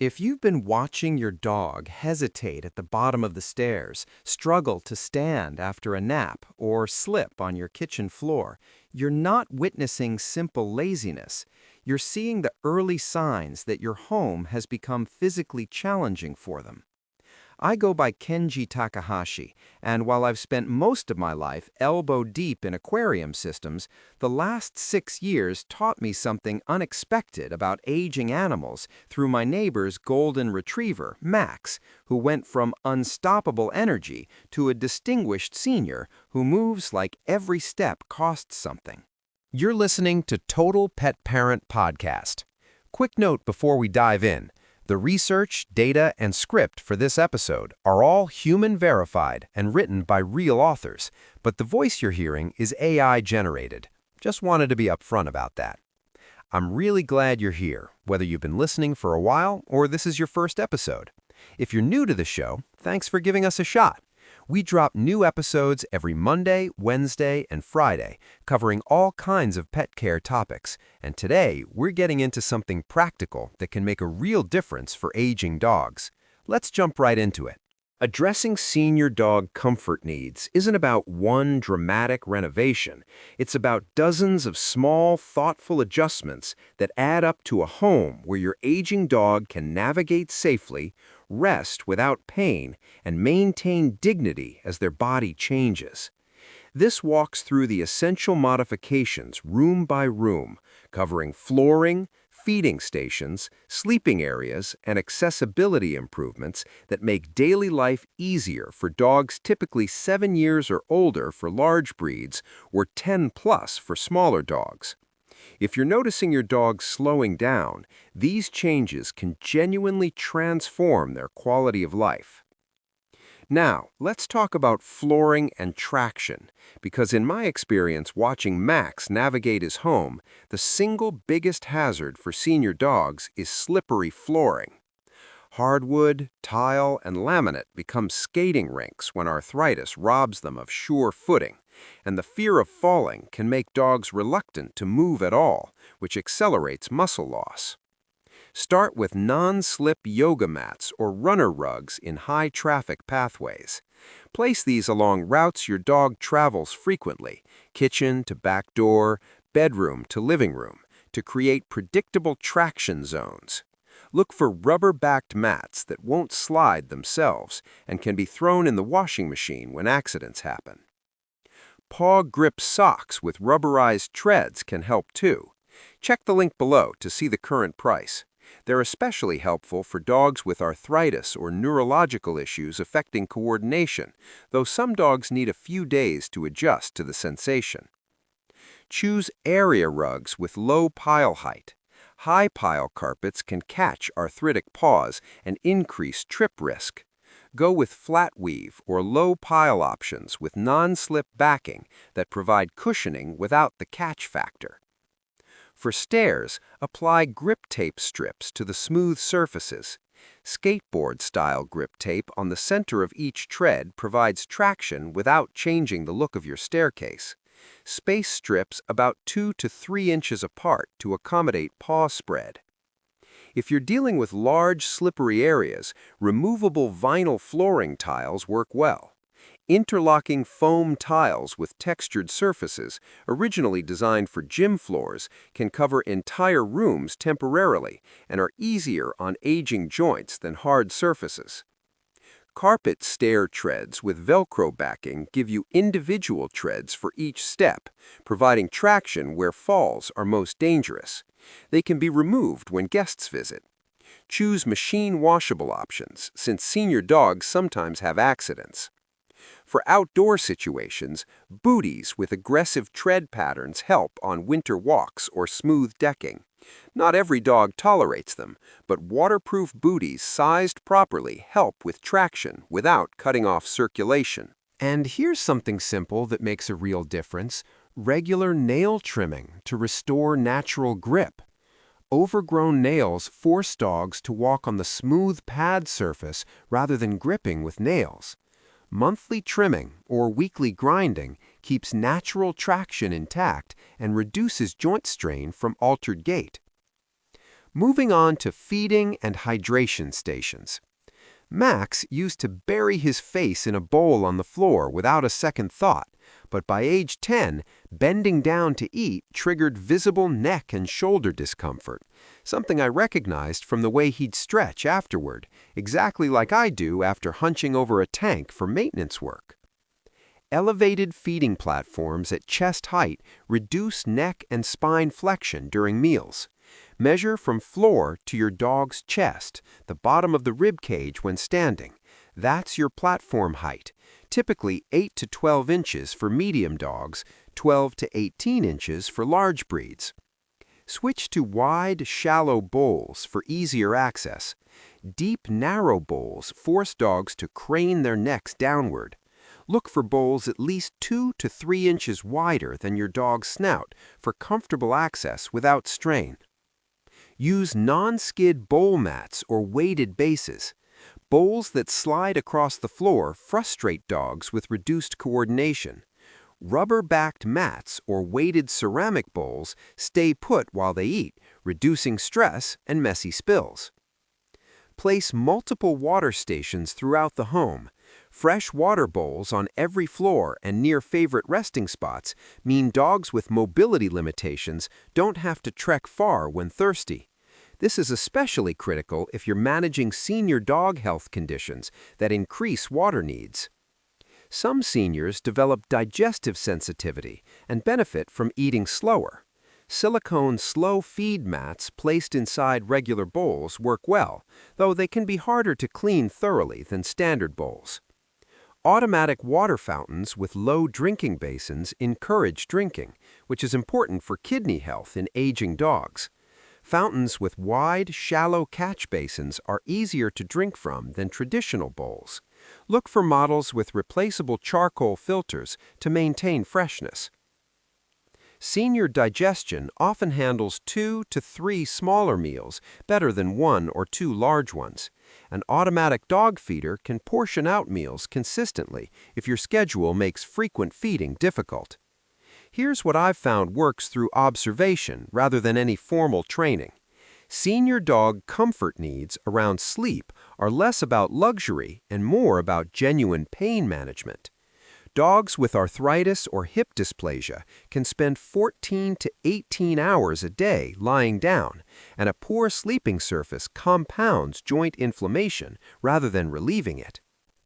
If you've been watching your dog hesitate at the bottom of the stairs, struggle to stand after a nap, or slip on your kitchen floor, you're not witnessing simple laziness. You're seeing the early signs that your home has become physically challenging for them. I go by Kenji Takahashi, and while I've spent most of my life elbow deep in aquarium systems, the last 6 years taught me something unexpected about aging animals through my neighbor's golden retriever, Max, who went from unstoppable energy to a distinguished senior who moves like every step costs something. You're listening to Total Pet Parent Podcast. Quick note before we dive in. The research, data, and script for this episode are all human-verified and written by real authors, but the voice you're hearing is AI-generated. Just wanted to be upfront about that. I'm really glad you're here, whether you've been listening for a while or this is your first episode. If you're new to the show, thanks for giving us a shot. We drop new episodes every Monday, Wednesday, and Friday, covering all kinds of pet care topics. And today, we're getting into something practical that can make a real difference for aging dogs. Let's jump right into it. Addressing senior dog comfort needs isn't about one dramatic renovation. It's about dozens of small, thoughtful adjustments that add up to a home where your aging dog can navigate safely, rest without pain, and maintain dignity as their body changes. This walks through the essential modifications room by room, covering flooring, feeding stations, sleeping areas, and accessibility improvements that make daily life easier for dogs typically 7 years or older for large breeds or 10 plus for smaller dogs. If you're noticing your dog slowing down, these changes can genuinely transform their quality of life. Now, let's talk about flooring and traction, because in my experience watching Max navigate his home, the single biggest hazard for senior dogs is slippery flooring. Hardwood, tile, and laminate become skating rinks when arthritis robs them of sure footing, and the fear of falling can make dogs reluctant to move at all, which accelerates muscle loss. Start with non-slip yoga mats or runner rugs in high-traffic pathways. Place these along routes your dog travels frequently, kitchen to back door, bedroom to living room, to create predictable traction zones. Look for rubber-backed mats that won't slide themselves and can be thrown in the washing machine when accidents happen. Paw grip socks with rubberized treads can help too. Check the link below to see the current price. They're especially helpful for dogs with arthritis or neurological issues affecting coordination, though some dogs need a few days to adjust to the sensation. Choose area rugs with low pile height. High pile carpets can catch arthritic paws and increase trip risk. Go with flat weave or low pile options with non-slip backing that provide cushioning without the catch factor. For stairs, apply grip tape strips to the smooth surfaces. Skateboard-style grip tape on the center of each tread provides traction without changing the look of your staircase. Space strips about 2 to 3 inches apart to accommodate paw spread. If you're dealing with large, slippery areas, removable vinyl flooring tiles work well. Interlocking foam tiles with textured surfaces, originally designed for gym floors, can cover entire rooms temporarily and are easier on aging joints than hard surfaces. Carpet stair treads with Velcro backing give you individual treads for each step, providing traction where falls are most dangerous. They can be removed when guests visit. Choose machine washable options, since senior dogs sometimes have accidents. For outdoor situations, booties with aggressive tread patterns help on winter walks or smooth decking. Not every dog tolerates them, but waterproof booties sized properly help with traction without cutting off circulation. And here's something simple that makes a real difference: regular nail trimming to restore natural grip. Overgrown nails force dogs to walk on the smooth pad surface rather than gripping with nails. Monthly trimming or weekly grinding keeps natural traction intact and reduces joint strain from altered gait. Moving on to feeding and hydration stations. Max used to bury his face in a bowl on the floor without a second thought, but by age 10, bending down to eat triggered visible neck and shoulder discomfort, something I recognized from the way he'd stretch afterward, exactly like I do after hunching over a tank for maintenance work. Elevated feeding platforms at chest height reduce neck and spine flexion during meals. Measure from floor to your dog's chest, the bottom of the rib cage when standing. That's your platform height, typically 8 to 12 inches for medium dogs, 12 to 18 inches for large breeds. Switch to wide, shallow bowls for easier access. Deep, narrow bowls force dogs to crane their necks downward. Look for bowls at least 2 to 3 inches wider than your dog's snout for comfortable access without strain. Use non-skid bowl mats or weighted bases. Bowls that slide across the floor frustrate dogs with reduced coordination. Rubber-backed mats or weighted ceramic bowls stay put while they eat, reducing stress and messy spills. Place multiple water stations throughout the home. Fresh water bowls on every floor and near favorite resting spots mean dogs with mobility limitations don't have to trek far when thirsty. This is especially critical if you're managing senior dog health conditions that increase water needs. Some seniors develop digestive sensitivity and benefit from eating slower. Silicone slow feed mats placed inside regular bowls work well, though they can be harder to clean thoroughly than standard bowls. Automatic water fountains with low drinking basins encourage drinking, which is important for kidney health in aging dogs. Fountains with wide, shallow catch basins are easier to drink from than traditional bowls. Look for models with replaceable charcoal filters to maintain freshness. Senior digestion often handles 2 to 3 smaller meals better than 1 or 2 large ones. An automatic dog feeder can portion out meals consistently if your schedule makes frequent feeding difficult. Here's what I've found works through observation rather than any formal training. Senior dog comfort needs around sleep are less about luxury and more about genuine pain management. Dogs with arthritis or hip dysplasia can spend 14 to 18 hours a day lying down, and a poor sleeping surface compounds joint inflammation rather than relieving it.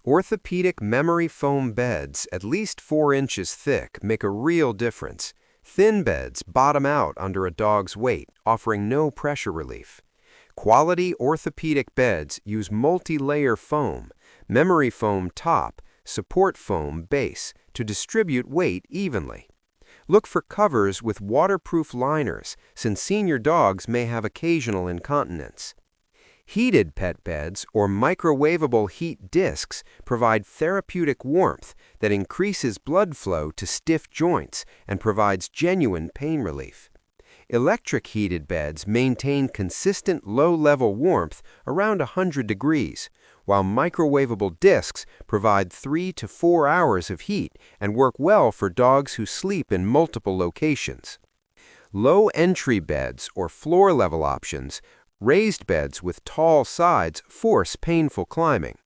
Orthopedic memory foam beds at least 4 inches thick make a real difference. Thin beds bottom out under a dog's weight, offering no pressure relief. Quality orthopedic beds use multi-layer foam, memory foam top, support foam base to distribute weight evenly. Look for covers with waterproof liners, since senior dogs may have occasional incontinence. Heated pet beds or microwavable heat discs provide therapeutic warmth that increases blood flow to stiff joints and provides genuine pain relief. Electric heated beds maintain consistent low-level warmth around 100 degrees, while microwavable discs provide 3 to 4 hours of heat and work well for dogs who sleep in multiple locations. Low-entry beds or floor-level options, raised beds with tall sides, force painful climbing.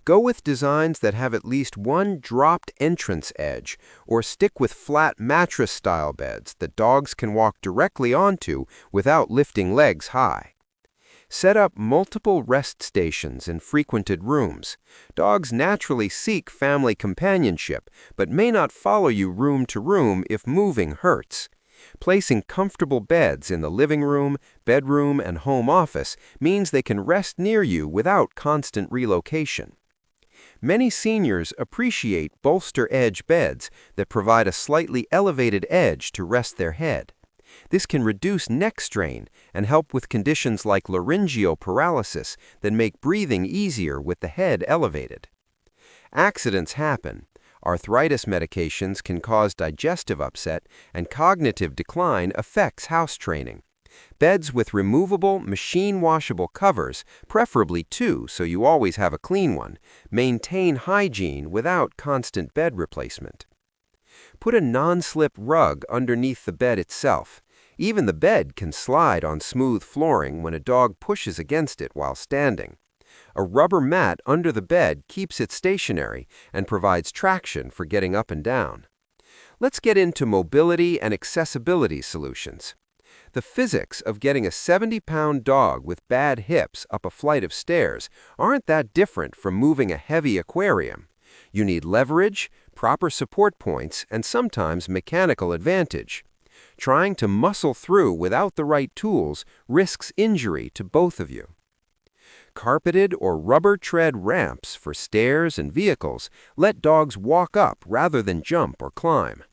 Go with designs that have at least one dropped entrance edge, or stick with flat mattress-style beds that dogs can walk directly onto without lifting legs high. Set up multiple rest stations in frequented rooms. Dogs naturally seek family companionship, but may not follow you room to room if moving hurts. Placing comfortable beds in the living room, bedroom, and home office means they can rest near you without constant relocation. Many seniors appreciate bolster edge beds that provide a slightly elevated edge to rest their head. This can reduce neck strain and help with conditions like laryngeal paralysis that make breathing easier with the head elevated. Accidents happen. Arthritis medications can cause digestive upset, and cognitive decline affects house training. Beds with removable, machine-washable covers, preferably 2 so you always have a clean one, maintain hygiene without constant bed replacement. Put a non-slip rug underneath the bed itself. Even the bed can slide on smooth flooring when a dog pushes against it while standing. A rubber mat under the bed keeps it stationary and provides traction for getting up and down. Let's get into mobility and accessibility solutions. The physics of getting a 70-pound dog with bad hips up a flight of stairs aren't that different from moving a heavy aquarium. You need leverage, proper support points, and sometimes mechanical advantage. Trying to muscle through without the right tools risks injury to both of you. Carpeted or rubber tread ramps for stairs and vehicles let dogs walk up rather than jump or climb.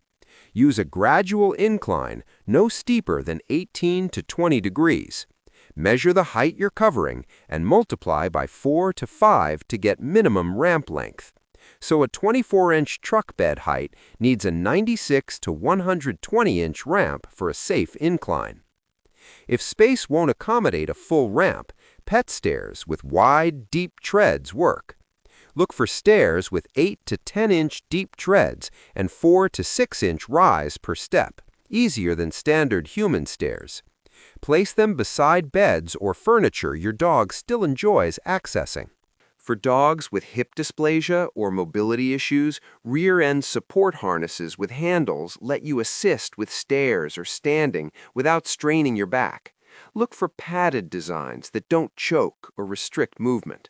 Use a gradual incline, no steeper than 18 to 20 degrees. Measure the height you're covering and multiply by 4 to 5 to get minimum ramp length. So a 24-inch truck bed height needs a 96 to 120-inch ramp for a safe incline. If space won't accommodate a full ramp, pet stairs with wide, deep treads work. Look for stairs with 8 to 10-inch deep treads and 4 to 6-inch rise per step, easier than standard human stairs. Place them beside beds or furniture your dog still enjoys accessing. For dogs with hip dysplasia or mobility issues, rear-end support harnesses with handles let you assist with stairs or standing without straining your back. Look for padded designs that don't choke or restrict movement.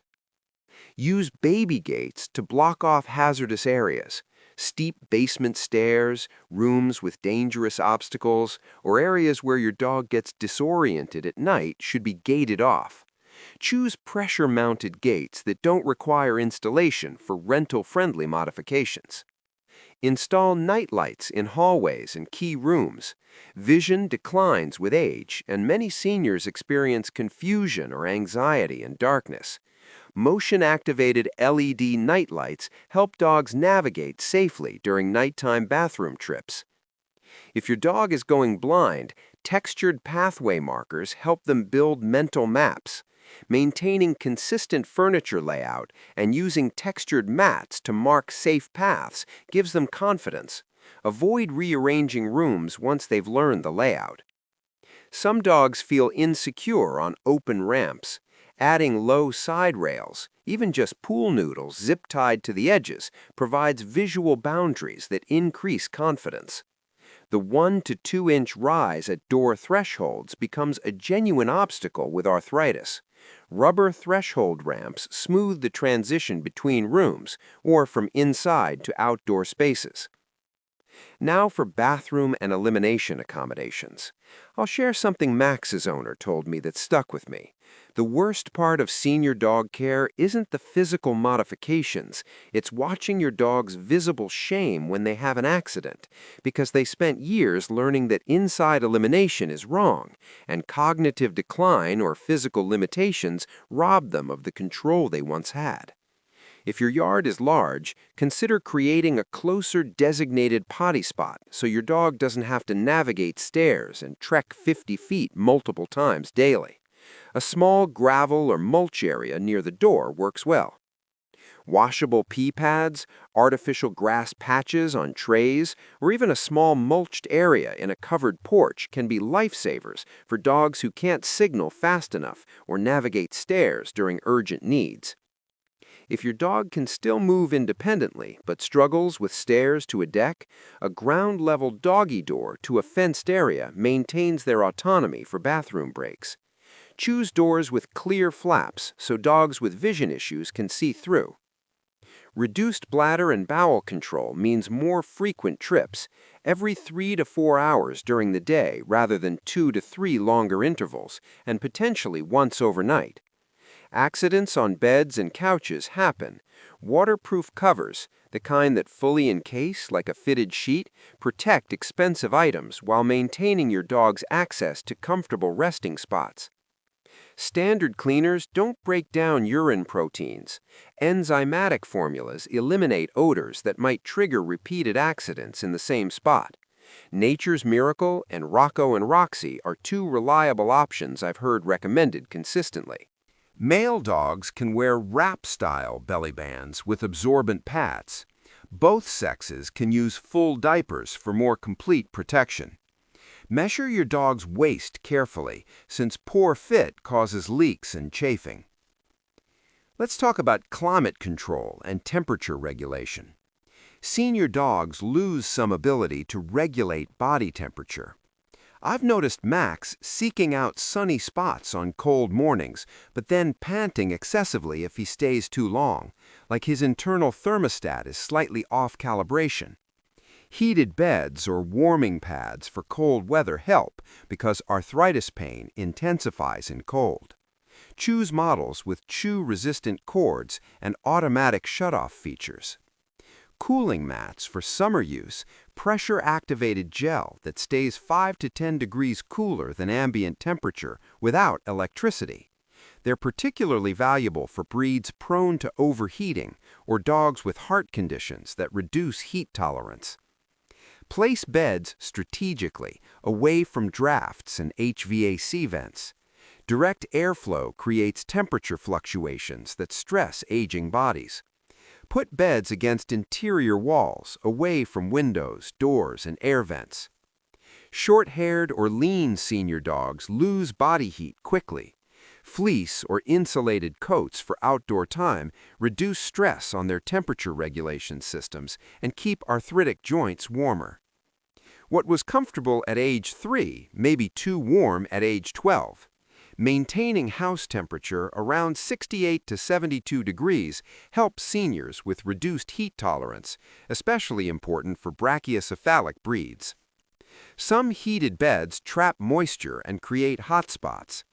Use baby gates to block off hazardous areas. Steep basement stairs, rooms with dangerous obstacles, or areas where your dog gets disoriented at night should be gated off. Choose pressure-mounted gates that don't require installation for rental-friendly modifications. Install night lights in hallways and key rooms. Vision declines with age, and many seniors experience confusion or anxiety in darkness. Motion-activated LED nightlights help dogs navigate safely during nighttime bathroom trips. If your dog is going blind, textured pathway markers help them build mental maps. Maintaining consistent furniture layout and using textured mats to mark safe paths gives them confidence. Avoid rearranging rooms once they've learned the layout. Some dogs feel insecure on open ramps. Adding low side rails, even just pool noodles zip-tied to the edges, provides visual boundaries that increase confidence. The 1 to 2-inch rise at door thresholds becomes a genuine obstacle with arthritis. Rubber threshold ramps smooth the transition between rooms or from inside to outdoor spaces. Now for bathroom and elimination accommodations. I'll share something Max's owner told me that stuck with me. The worst part of senior dog care isn't the physical modifications, it's watching your dog's visible shame when they have an accident, because they spent years learning that inside elimination is wrong, and cognitive decline or physical limitations rob them of the control they once had. If your yard is large, consider creating a closer designated potty spot so your dog doesn't have to navigate stairs and trek 50 feet multiple times daily. A small gravel or mulch area near the door works well. Washable pee pads, artificial grass patches on trays, or even a small mulched area in a covered porch can be lifesavers for dogs who can't signal fast enough or navigate stairs during urgent needs. If your dog can still move independently but struggles with stairs to a deck, a ground-level doggy door to a fenced area maintains their autonomy for bathroom breaks. Choose doors with clear flaps so dogs with vision issues can see through. Reduced bladder and bowel control means more frequent trips, every 3 to 4 hours during the day rather than 2 to 3 longer intervals, and potentially once overnight. Accidents on beds and couches happen. Waterproof covers, the kind that fully encase like a fitted sheet, protect expensive items while maintaining your dog's access to comfortable resting spots. Standard cleaners don't break down urine proteins. Enzymatic formulas eliminate odors that might trigger repeated accidents in the same spot. Nature's Miracle and Rocco and Roxy are 2 reliable options I've heard recommended consistently. Male dogs can wear wrap-style belly bands with absorbent pads. Both sexes can use full diapers for more complete protection. Measure your dog's waist carefully, since poor fit causes leaks and chafing. Let's talk about climate control and temperature regulation. Senior dogs lose some ability to regulate body temperature. I've noticed Max seeking out sunny spots on cold mornings, but then panting excessively if he stays too long, like his internal thermostat is slightly off calibration. Heated beds or warming pads for cold weather help because arthritis pain intensifies in cold. Choose models with chew-resistant cords and automatic shutoff features. Cooling mats for summer use, pressure-activated gel that stays 5 to 10 degrees cooler than ambient temperature without electricity. They're particularly valuable for breeds prone to overheating or dogs with heart conditions that reduce heat tolerance. Place beds strategically, away from drafts and HVAC vents. Direct airflow creates temperature fluctuations that stress aging bodies. Put beds against interior walls, away from windows, doors, and air vents. Short-haired or lean senior dogs lose body heat quickly. Fleece or insulated coats for outdoor time reduce stress on their temperature regulation systems and keep arthritic joints warmer. What was comfortable at age 3 may be too warm at age 12. Maintaining house temperature around 68 to 72 degrees helps seniors with reduced heat tolerance, especially important for brachycephalic breeds. Some heated beds trap moisture and create hot spots.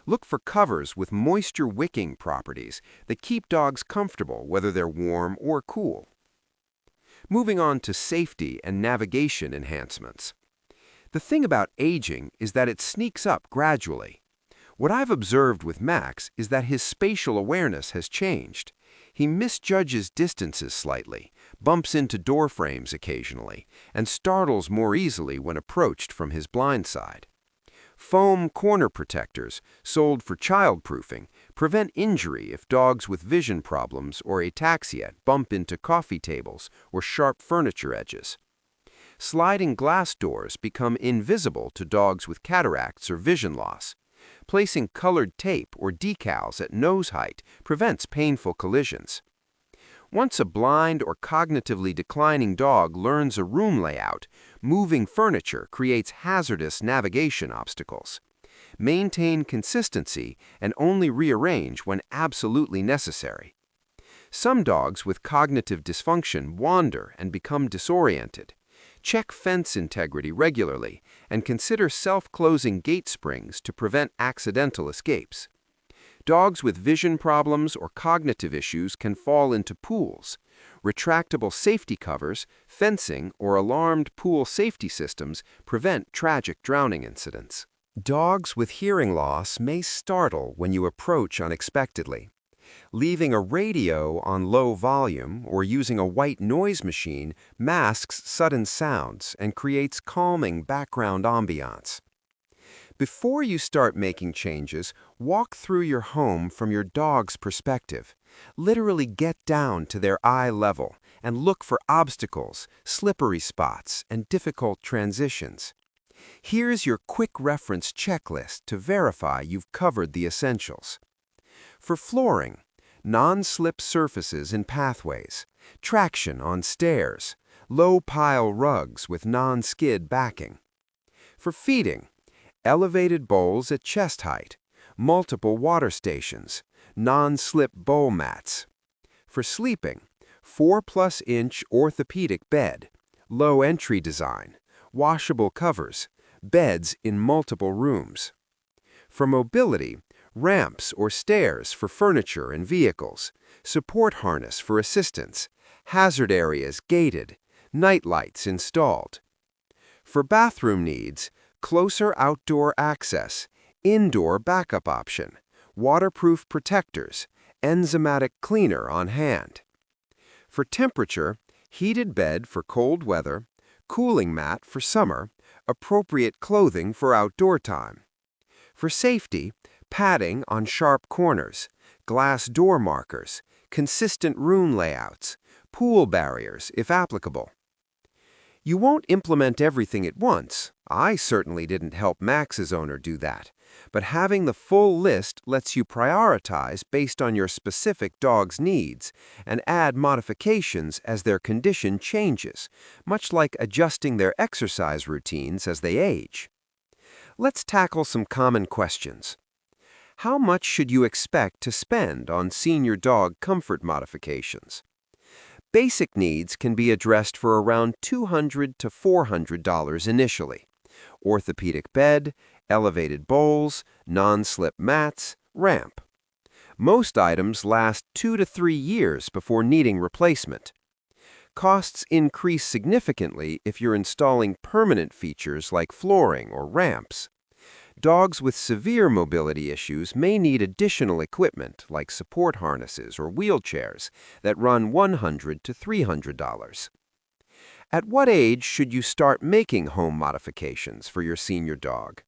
Look for covers with moisture-wicking properties that keep dogs comfortable whether they're warm or cool. Moving on to safety and navigation enhancements. The thing about aging is that it sneaks up gradually. What I've observed with Max is that his spatial awareness has changed. He misjudges distances slightly, bumps into door frames occasionally, and startles more easily when approached from his blind side. Foam corner protectors, sold for childproofing, prevent injury if dogs with vision problems or ataxia bump into coffee tables or sharp furniture edges. Sliding glass doors become invisible to dogs with cataracts or vision loss. Placing colored tape or decals at nose height prevents painful collisions. Once a blind or cognitively declining dog learns a room layout, moving furniture creates hazardous navigation obstacles. Maintain consistency and only rearrange when absolutely necessary. Some dogs with cognitive dysfunction wander and become disoriented. Check fence integrity regularly and consider self-closing gate springs to prevent accidental escapes. Dogs with vision problems or cognitive issues can fall into pools. Retractable safety covers, fencing, or alarmed pool safety systems prevent tragic drowning incidents. Dogs with hearing loss may startle when you approach unexpectedly. Leaving a radio on low volume or using a white noise machine masks sudden sounds and creates calming background ambiance. Before you start making changes, walk through your home from your dog's perspective. Literally get down to their eye level and look for obstacles, slippery spots, and difficult transitions. Here's your quick reference checklist to verify you've covered the essentials. For flooring, non-slip surfaces in pathways, traction on stairs, low-pile rugs with non-skid backing. For feeding, elevated bowls at chest height, multiple water stations, non-slip bowl mats. For sleeping, 4+-inch orthopedic bed, low entry design, washable covers, beds in multiple rooms. For mobility, ramps or stairs for furniture and vehicles, support harness for assistance, hazard areas gated, night lights installed. For bathroom needs, closer outdoor access, indoor backup option, waterproof protectors, enzymatic cleaner on hand. For temperature, heated bed for cold weather, cooling mat for summer, appropriate clothing for outdoor time. For safety, padding on sharp corners, glass door markers, consistent room layouts, pool barriers if applicable. You won't implement everything at once. I certainly didn't help Max's owner do that, but having the full list lets you prioritize based on your specific dog's needs and add modifications as their condition changes, much like adjusting their exercise routines as they age. Let's tackle some common questions. How much should you expect to spend on senior dog comfort modifications? Basic needs can be addressed for around $200 to $400 initially. Orthopedic bed, elevated bowls, non-slip mats, ramp. Most items last 2 to 3 years before needing replacement. Costs increase significantly if you're installing permanent features like flooring or ramps. Dogs with severe mobility issues may need additional equipment like support harnesses or wheelchairs that run $100 to $300. At what age should you start making home modifications for your senior dog?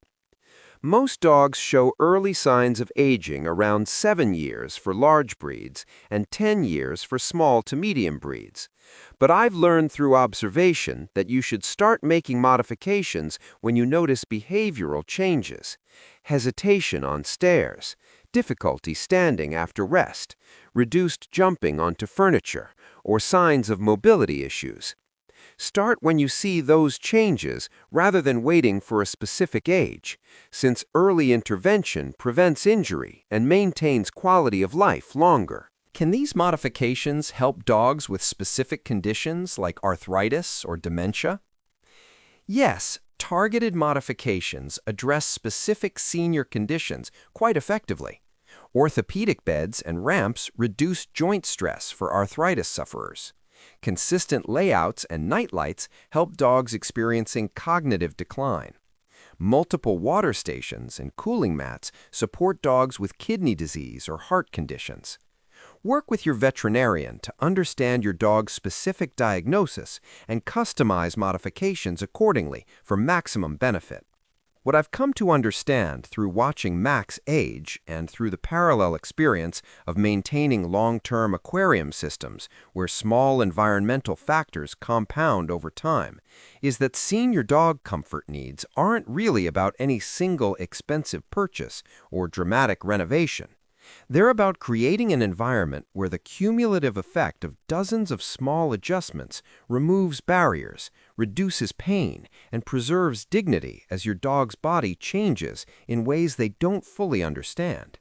Most dogs show early signs of aging around 7 years for large breeds and 10 years for small to medium breeds. But I've learned through observation that you should start making modifications when you notice behavioral changes, hesitation on stairs, difficulty standing after rest, reduced jumping onto furniture, or signs of mobility issues. Start when you see those changes rather than waiting for a specific age, since early intervention prevents injury and maintains quality of life longer. Can these modifications help dogs with specific conditions like arthritis or dementia? Yes, targeted modifications address specific senior conditions quite effectively. Orthopedic beds and ramps reduce joint stress for arthritis sufferers. Consistent layouts and night lights help dogs experiencing cognitive decline. Multiple water stations and cooling mats support dogs with kidney disease or heart conditions. Work with your veterinarian to understand your dog's specific diagnosis and customize modifications accordingly for maximum benefit. What I've come to understand through watching Max age and through the parallel experience of maintaining long-term aquarium systems where small environmental factors compound over time is that senior dog comfort needs aren't really about any single expensive purchase or dramatic renovation. They're about creating an environment where the cumulative effect of dozens of small adjustments removes barriers, reduces pain, and preserves dignity as your dog's body changes in ways they don't fully understand.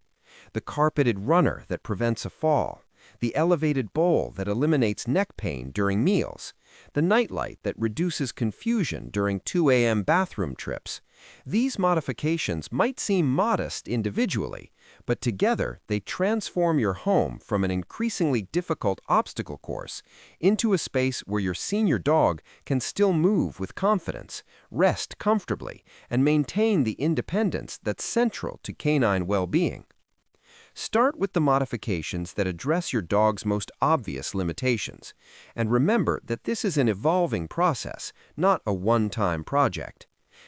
The carpeted runner that prevents a fall, the elevated bowl that eliminates neck pain during meals, the nightlight that reduces confusion during 2 a.m. bathroom trips. These modifications might seem modest individually, but together they transform your home from an increasingly difficult obstacle course into a space where your senior dog can still move with confidence, rest comfortably, and maintain the independence that's central to canine well-being. Start with the modifications that address your dog's most obvious limitations, and remember that this is an evolving process, not a one-time project.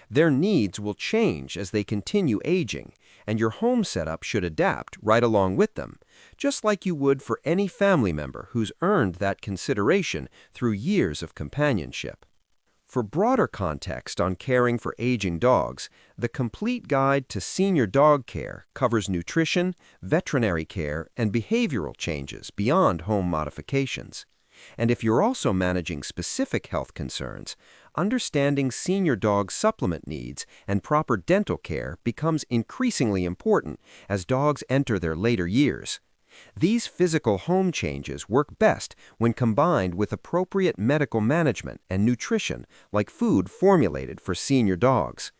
Their needs will change as they continue aging, and your home setup should adapt right along with them, just like you would for any family member who's earned that consideration through years of companionship. For broader context on caring for aging dogs, the Complete Guide to Senior Dog Care covers nutrition, veterinary care, and behavioral changes beyond home modifications. And if you're also managing specific health concerns, understanding senior dog supplement needs and proper dental care becomes increasingly important as dogs enter their later years. These physical home changes work best when combined with appropriate medical management and nutrition, like food formulated for senior dogs.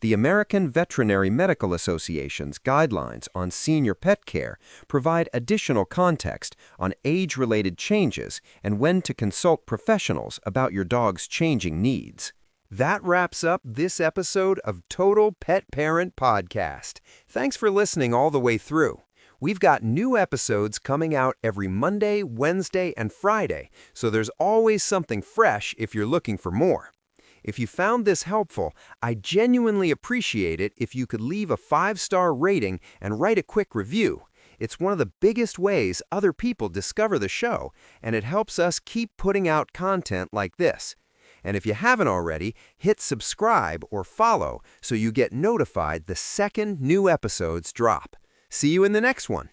The American Veterinary Medical Association's guidelines on senior pet care provide additional context on age-related changes and when to consult professionals about your dog's changing needs. That wraps up this episode of Total Pet Parent Podcast. Thanks for listening all the way through. We've got new episodes coming out every Monday, Wednesday, and Friday, so there's always something fresh if you're looking for more. If you found this helpful, I genuinely appreciate it if you could leave a 5-star rating and write a quick review. It's one of the biggest ways other people discover the show, and it helps us keep putting out content like this. And if you haven't already, hit subscribe or follow so you get notified the second new episodes drop. See you in the next one.